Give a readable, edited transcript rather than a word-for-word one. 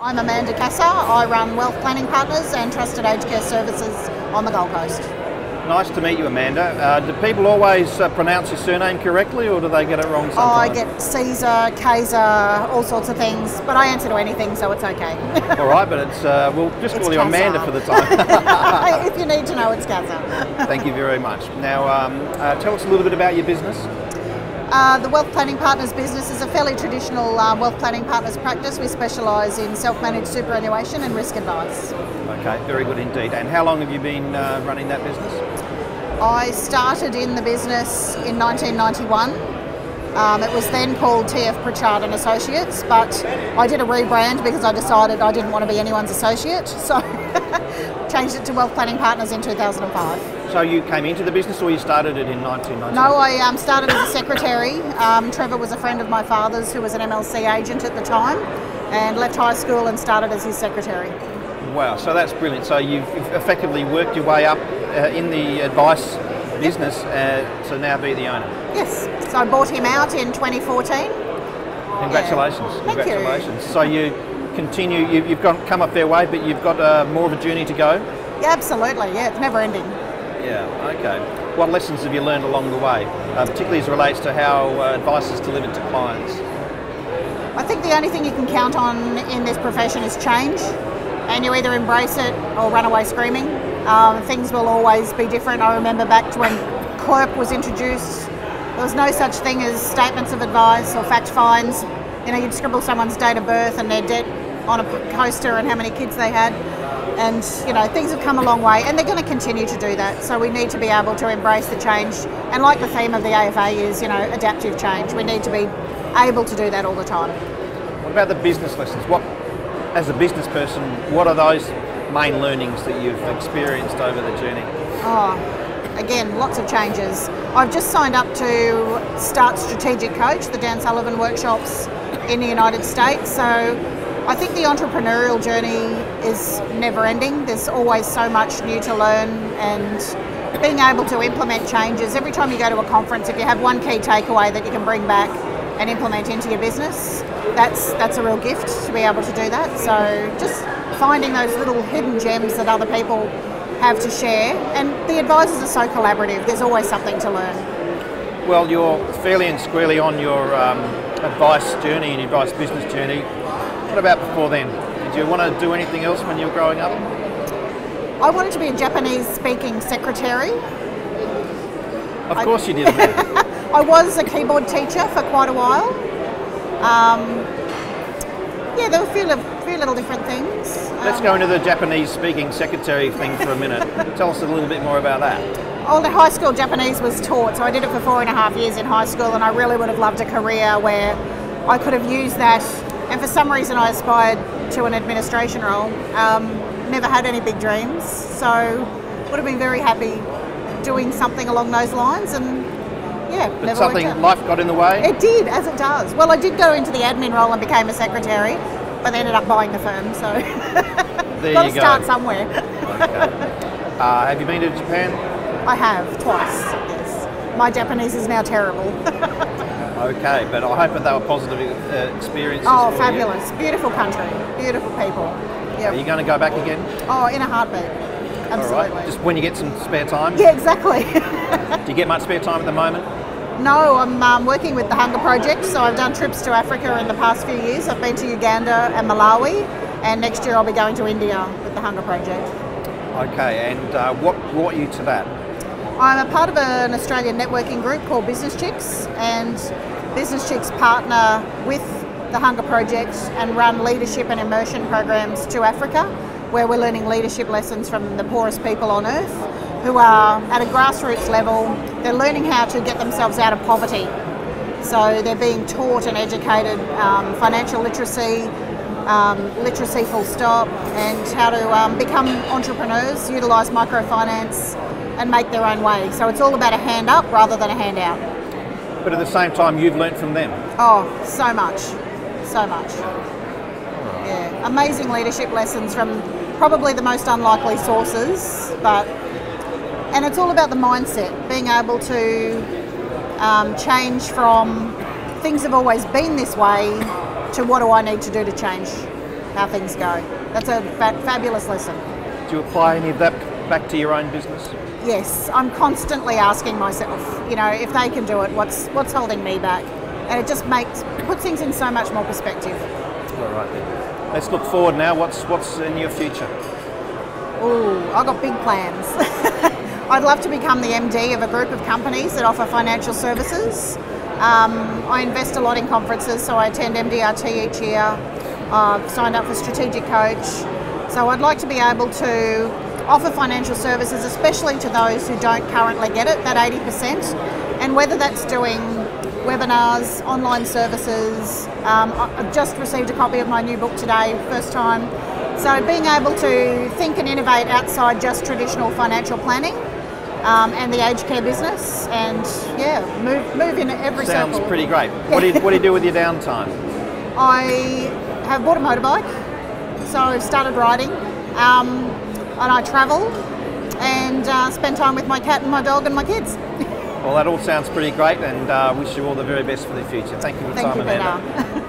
I'm Amanda Cassar. I run Wealth Planning Partners and Trusted Aged Care Services on the Gold Coast. Nice to meet you, Amanda. Do people always pronounce your surname correctly, or do they get it wrong sometimes? I get Caesar, Cassar, all sorts of things, but I answer to anything, so it's okay. All right, but it's we'll just call you Cassar. Amanda for the time. If you need to know, it's Cassar. Thank you very much. Now, tell us a little bit about your business. The Wealth Planning Partners business is a fairly traditional wealth planning partners practice. We specialise in self-managed superannuation and risk advice. Okay, very good indeed. And how long have you been running that business? I started in the business in 1991. It was then called TF Pritchard and Associates, but I did a rebrand because I decided I didn't want to be anyone's associate, so changed it to Wealth Planning Partners in 2005. So you came into the business, or you started it in 1990? No, I started as a secretary. Trevor was a friend of my father's who was an MLC agent at the time, and left high school and started as his secretary. Wow, so that's brilliant. So you've effectively worked your way up in the advice business to now be the owner. Yes, so I bought him out in 2014. Congratulations. Yeah. Congratulations. So you continue, you've come a fair way, but you've got more of a journey to go? Yeah, absolutely, yeah, it's never ending. Yeah, okay. What lessons have you learned along the way, particularly as it relates to how advice is delivered to clients? I think the only thing you can count on in this profession is change, and you either embrace it or run away screaming. Things will always be different. I remember back to when CLERP was introduced, there was no such thing as statements of advice or fact finds. You know, you'd scribble someone's date of birth and their debt on a coaster and how many kids they had. And, you know, things have come a long way and they're going to continue to do that. So we need to be able to embrace the change. And like the theme of the AFA is, you know, adaptive change. We need to be able to do that all the time. What about the business lessons? What, as a business person, what are those main learnings that you've experienced over the journey? Oh, again, lots of changes. I've just signed up to start Strategic Coach, the Dan Sullivan workshops in the United States. So I think the entrepreneurial journey is never ending. There's always so much new to learn, and being able to implement changes. Every time you go to a conference, if you have one key takeaway that you can bring back and implement into your business, that's a real gift to be able to do that. So just finding those little hidden gems that other people have to share. And the advisors are so collaborative. There's always something to learn. Well, you're fairly and squarely on your advice journey and advice business journey. What about before then? Did you want to do anything else when you were growing up? I wanted to be a Japanese-speaking secretary. Of course you did. I was a keyboard teacher for quite a while. Yeah, there were a few little different things. Let's go into the Japanese-speaking secretary thing for a minute. Tell us a little bit more about that. Oh, the high school Japanese was taught, so I did it for 4.5 years in high school, and I really would have loved a career where I could have used that. And for some reason I aspired to an administration role. Never had any big dreams, so would have been very happy doing something along those lines, and yeah, but never something, worked out. life got in the way? It did, as it does. Well, I did go into the admin role and became a secretary, but they ended up buying the firm, so there got to you go. start somewhere. Okay. Have you been to Japan? I have, twice, yes. My Japanese is now terrible. Okay, but I hope that they were positive experiences. Oh, for fabulous. You. Beautiful country, beautiful people. Yep. Are you going to go back again? Oh, in a heartbeat. Absolutely. All right. Just when you get some spare time? Yeah, exactly. Do you get much spare time at the moment? No, I'm working with the Hunger Project, so I've done trips to Africa in the past few years. I've been to Uganda and Malawi, and next year I'll be going to India with the Hunger Project. Okay, and what brought you to that? I'm a part of an Australian networking group called Business Chicks, and Business Chicks partner with the Hunger Project and run leadership and immersion programs to Africa, where we're learning leadership lessons from the poorest people on earth, who are at a grassroots level. They're learning how to get themselves out of poverty. So they're being taught and educated financial literacy, literacy full stop, and how to become entrepreneurs, utilise microfinance and make their own way. So it's all about a hand up rather than a hand out. But at the same time, you've learnt from them. Oh, so much, so much. Yeah, amazing leadership lessons from probably the most unlikely sources, and it's all about the mindset, being able to change from things have always been this way to what do I need to do to change. how things go. That's a fabulous lesson. Do you apply any of that back to your own business? Yes, I'm constantly asking myself, if they can do it, what's holding me back? And it just puts things in so much more perspective. All right then. Let's look forward now. What's in your future? Ooh, I've got big plans. I'd love to become the MD of a group of companies that offer financial services. I invest a lot in conferences, so I attend MDRT each year. I've signed up for Strategic Coach. So I'd like to be able to offer financial services, especially to those who don't currently get it, that 80%. And whether that's doing webinars, online services. I've just received a copy of my new book today, first time. So being able to think and innovate outside just traditional financial planning and the aged care business, and move in every circle. Sounds pretty great. What do you do with your downtime? I have bought a motorbike, so I've started riding, and I travel and spend time with my cat and my dog and my kids. Well, that all sounds pretty great, and wish you all the very best for the future. Thank you for your time, Amanda. Thank you, Peter.